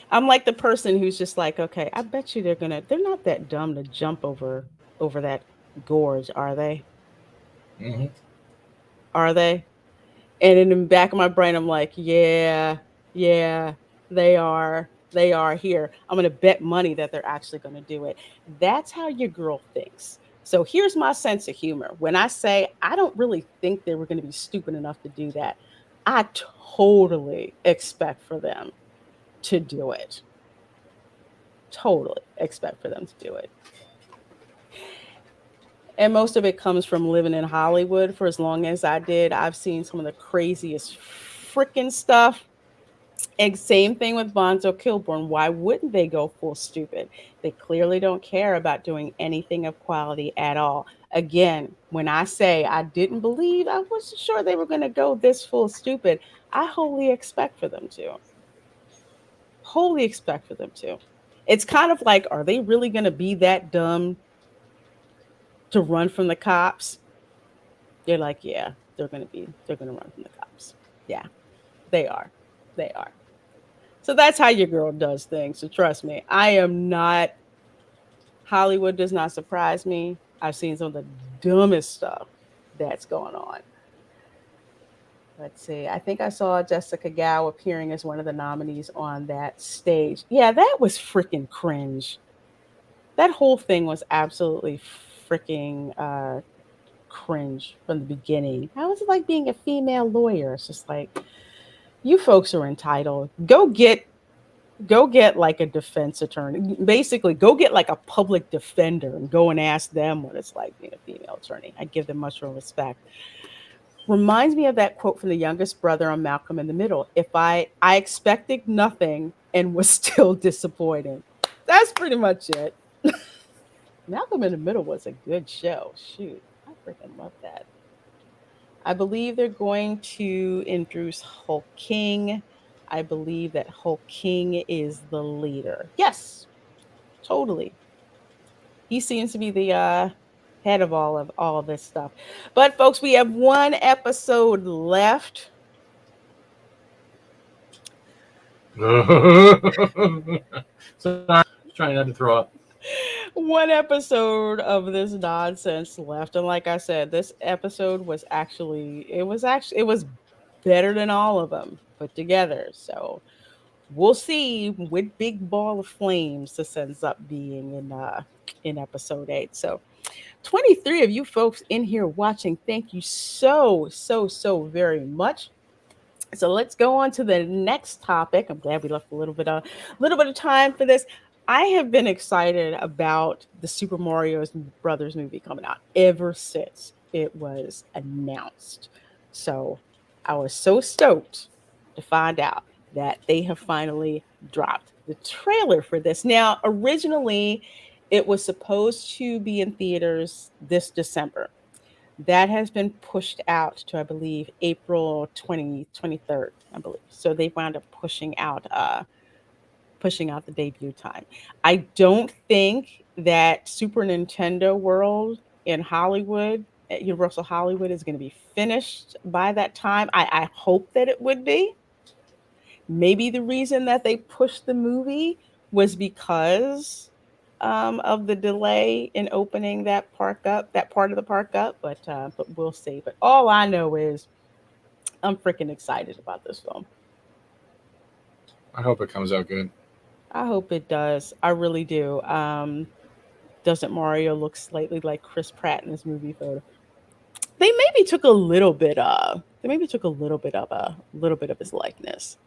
I'm like the person who's just like, okay, I bet you they're not that dumb to jump over that gorge, are they? Mhm. Are they? And in the back of my brain, I'm like, yeah, yeah, they are. They are here. I'm going to bet money that they're actually going to do it. That's how your girl thinks. So here's my sense of humor. When I say I don't really think they were going to be stupid enough to do that, I totally expect for them to do it. Totally expect for them to do it. And most of it comes from living in Hollywood for as long as I did. I've seen some of the craziest freaking stuff. And same thing with Bonzo Kilburn. Why wouldn't they go full stupid? They clearly don't care about doing anything of quality at all. Again, when I say I didn't believe, I wasn't sure they were going to go this full stupid, I wholly expect for them to. Wholly expect for them to. It's kind of like, are they really going to be that dumb to run from the cops? They're like, yeah, they're going to run from the cops. Yeah, they are. They are. So that's how your girl does things. So trust me, I am not, Hollywood does not surprise me. I've seen some of the dumbest stuff that's going on. Let's see. I think I saw Jessica Gao appearing as one of the nominees on that stage. Yeah, that was freaking cringe. That whole thing was absolutely freaking cringe from the beginning. How was it like being a female lawyer? It's just like, you folks are entitled. Go get like a defense attorney. Basically, go get like a public defender and go and ask them what it's like being a female attorney. I give them much more respect. Reminds me of that quote from the youngest brother on Malcolm in the Middle. If I expected nothing and was still disappointed. That's pretty much it. Malcolm in the Middle was a good show. Shoot, I freaking love that. I believe they're going to introduce Hulk King. I believe that Hulk King is the leader. Yes, totally. He seems to be the head of all of this stuff. But folks, we have one episode left. So I'm trying not to throw up. One episode of this nonsense left, and like I said, this episode was better than all of them put together. So we'll see what big ball of flames this ends up being in episode 8. So 23 of you folks in here watching, thank you so very much. So let's go on to the next topic. I'm glad we left a little bit of time for this. I have been excited about the Super Mario Brothers movie coming out ever since it was announced. So I was so stoked to find out that they have finally dropped the trailer for this. Now, originally, it was supposed to be in theaters this December. That has been pushed out to, I believe, April 23rd, I believe. So they wound up pushing out the debut time. I don't think that Super Nintendo World in Hollywood at Universal Hollywood is going to be finished by that time. I hope that it would be. Maybe the reason that they pushed the movie was because of the delay in opening that park up, that part of the park up. But we'll see. But all I know is I'm freaking excited about this film. I hope it comes out good. I hope it does. I really do. Doesn't Mario look slightly like Chris Pratt in this movie photo? They maybe took a little bit of. They maybe took a little bit of his likeness.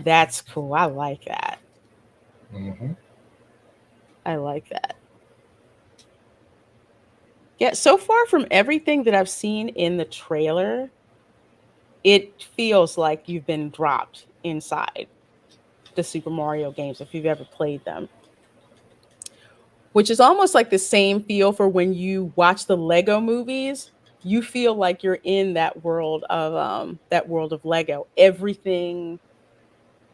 That's cool. I like that. Mm-hmm. I like that. Yeah, so far from everything that I've seen in the trailer, it feels like you've been dropped inside the Super Mario games if you've ever played them. Which is almost like the same feel for when you watch the Lego movies. You feel like you're in that world of Lego. Everything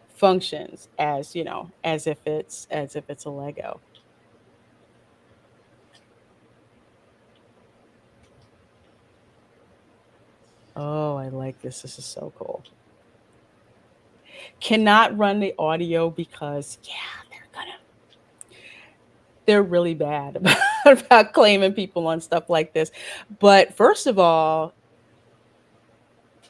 functions as, as if it's a Lego. Oh, I like this. This is so cool. Cannot run the audio because they're really bad about claiming people on stuff like this. But first of all,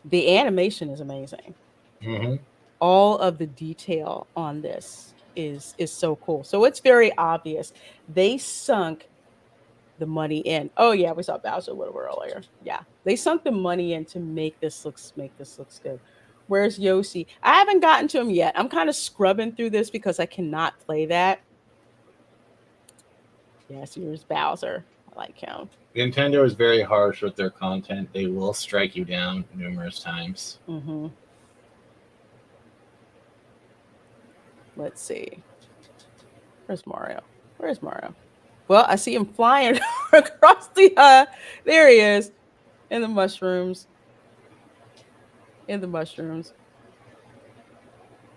the animation is amazing. Mm-hmm. All of the detail on this is so cool. So it's very obvious they sunk the money in. Oh yeah, we saw Bowser a little earlier. Yeah, they sunk the money in to make this looks good. Where's Yoshi? I haven't gotten to him yet. I'm kind of scrubbing through this because I cannot play that. Yes, here's Bowser. I like him. Nintendo is very harsh with their content. They will strike you down numerous times. Mm-hmm. Let's see. Where's Mario? Well, I see him flying across the there he is. In the mushrooms.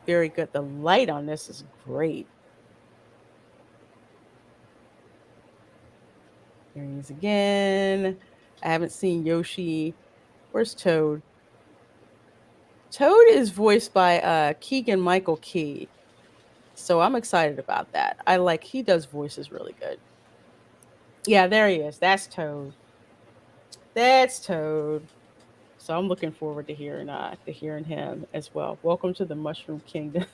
Very good. The light on this is great. Here he is again. I haven't seen Yoshi. Where's Toad? Toad is voiced by Keegan-Michael Key. So I'm excited about that. He does voices really good. Yeah, there he is. That's Toad. So I'm looking forward to hearing him as well. Welcome to the Mushroom Kingdom.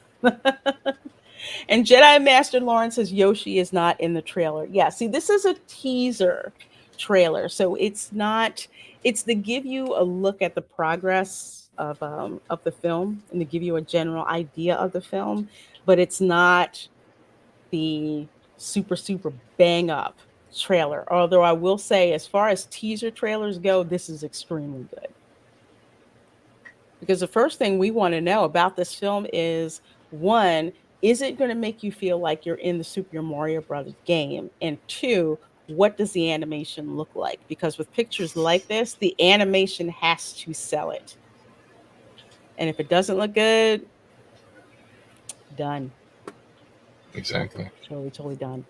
And Jedi Master Lawrence says Yoshi is not in the trailer. Yeah, see, this is a teaser trailer, so it's to give you a look at the progress of the film and to give you a general idea of the film, but it's not the super bang up trailer. Although I will say, as far as teaser trailers go, this is extremely good. Because the first thing we want to know about this film is, one, is it going to make you feel like you're in the Super Mario Brothers game? And two, what does the animation look like? Because with pictures like this, the animation has to sell it. And if it doesn't look good, done. Exactly. Totally done.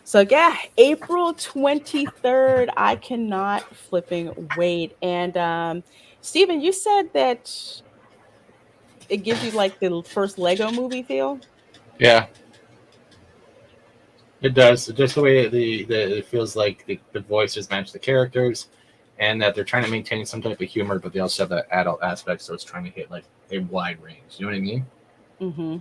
So yeah, April 23rd. I cannot flipping wait. And Steven, you said that it gives you like the first Lego movie feel? Yeah. It does. Just the way it feels like the voices match the characters, and that they're trying to maintain some type of humor, but they also have that adult aspect, so it's trying to hit like a wide range. You know what I mean? Mm-hmm.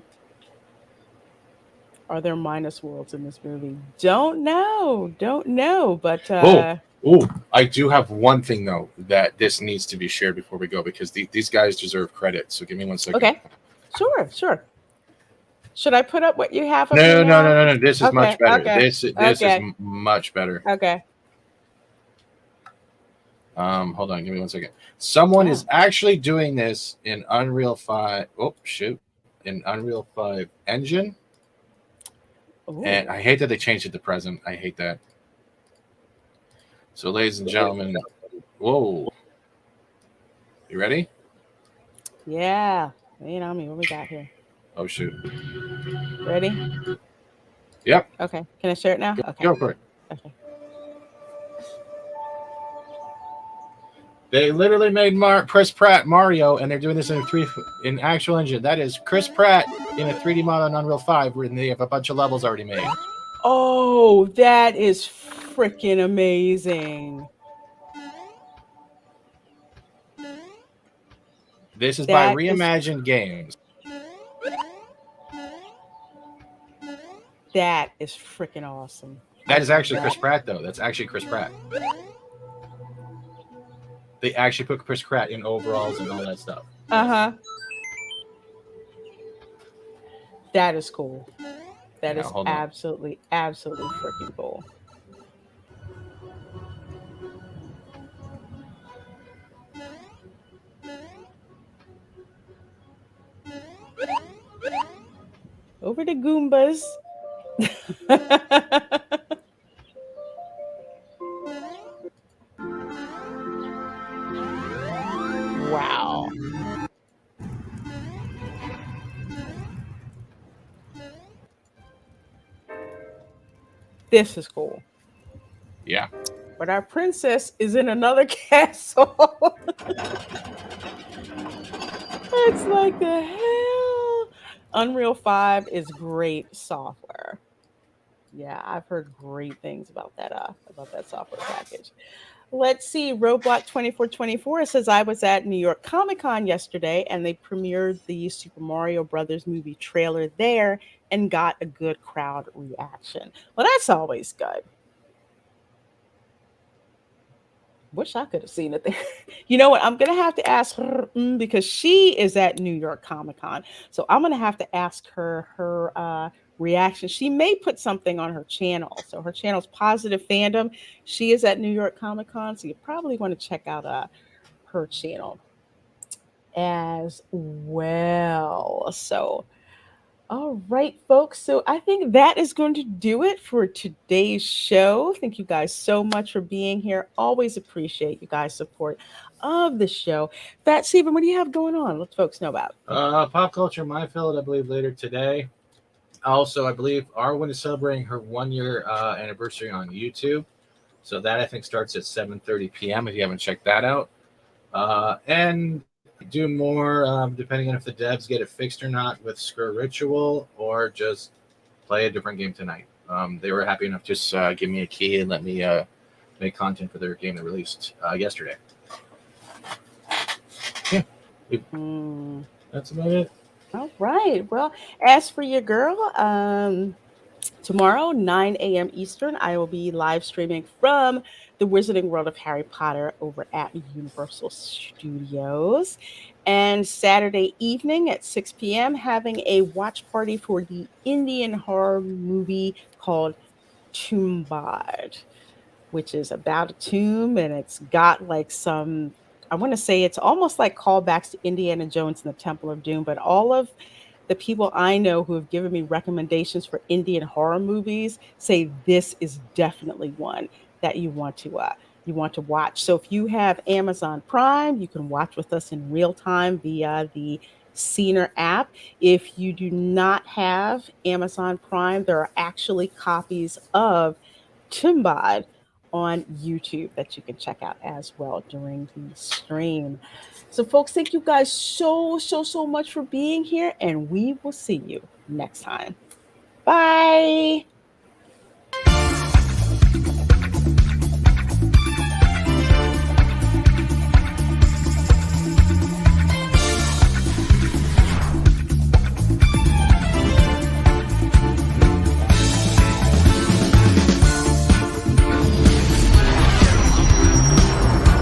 Are there minus worlds in this movie? Don't know. But I do have one thing though that this needs to be shared before we go, because these guys deserve credit. So give me 1 second. Okay. Sure. Should I put up what you have? No. This is much better. Okay. This is much better. Okay. Hold on, give me 1 second. Someone is actually doing this in Unreal 5. Oh shoot, in Unreal 5 engine. Ooh. And I hate that they changed it to present. I hate that. So, ladies and gentlemen, whoa, you ready? Yeah. Wait on me. What we got here? Oh shoot. Ready? Yep. Okay. Can I share it now? Okay. Go for it. Okay. They literally made Chris Pratt Mario, and they're doing this in actual engine. That is Chris Pratt in a 3D model on Unreal 5, where they have a bunch of levels already made. Oh, that is freaking amazing. This is by That is Reimagined Games. freaking awesome. That is actually Chris Pratt, though. That's actually Chris Pratt. They actually put Chris Pratt in overalls and all that stuff. Uh-huh. That is cool. That is absolutely freaking cool. Over the Goombas. Wow. This is cool. Yeah. But our princess is in another castle. It's like the hell. Unreal 5 is great software. Yeah, I've heard great things about that software package. Let's see. Roblox 2424 says I was at New York Comic Con yesterday and they premiered the Super Mario Brothers movie trailer there and got a good crowd reaction. Well, that's always good. Wish I could have seen it there. You know what? I'm going to have to ask her because she is at New York Comic Con. So I'm going to have to ask her her reaction. She may put something on her channel. So her channel's Positive Fandom. She is at New York Comic Con. So you probably want to check out her channel as well. So all right, folks. So I think that is going to do it for today's show. Thank you guys so much for being here. Always appreciate you guys' support of the show. Fat Steven, what do you have going on? Let folks know about. Pop Culture Minefield, I believe, later today. Also, I believe Arwen is celebrating her 1-year anniversary on YouTube. So that, I think, starts at 7:30 p.m. if you haven't checked that out. And do more depending on if the devs get it fixed or not with Screw Ritual or just play a different game tonight. They were happy enough to just give me a key and let me make content for their game they released yesterday. Yeah. That's about it. All right. Well, as for your girl, tomorrow, 9 a.m. Eastern, I will be live streaming from the Wizarding World of Harry Potter over at Universal Studios. And Saturday evening at 6 p.m., having a watch party for the Indian horror movie called Toombad, which is about a tomb, and it's got like some, I want to say it's almost like callbacks to Indiana Jones and the Temple of Doom, but all of the people I know who have given me recommendations for Indian horror movies say this is definitely one that you want to watch. So if you have Amazon Prime, you can watch with us in real time via the Scener app. If you do not have Amazon Prime, there are actually copies of Toombad on YouTube that you can check out as well during the stream. So folks, thank you guys so much for being here, and we will see you next time. Bye.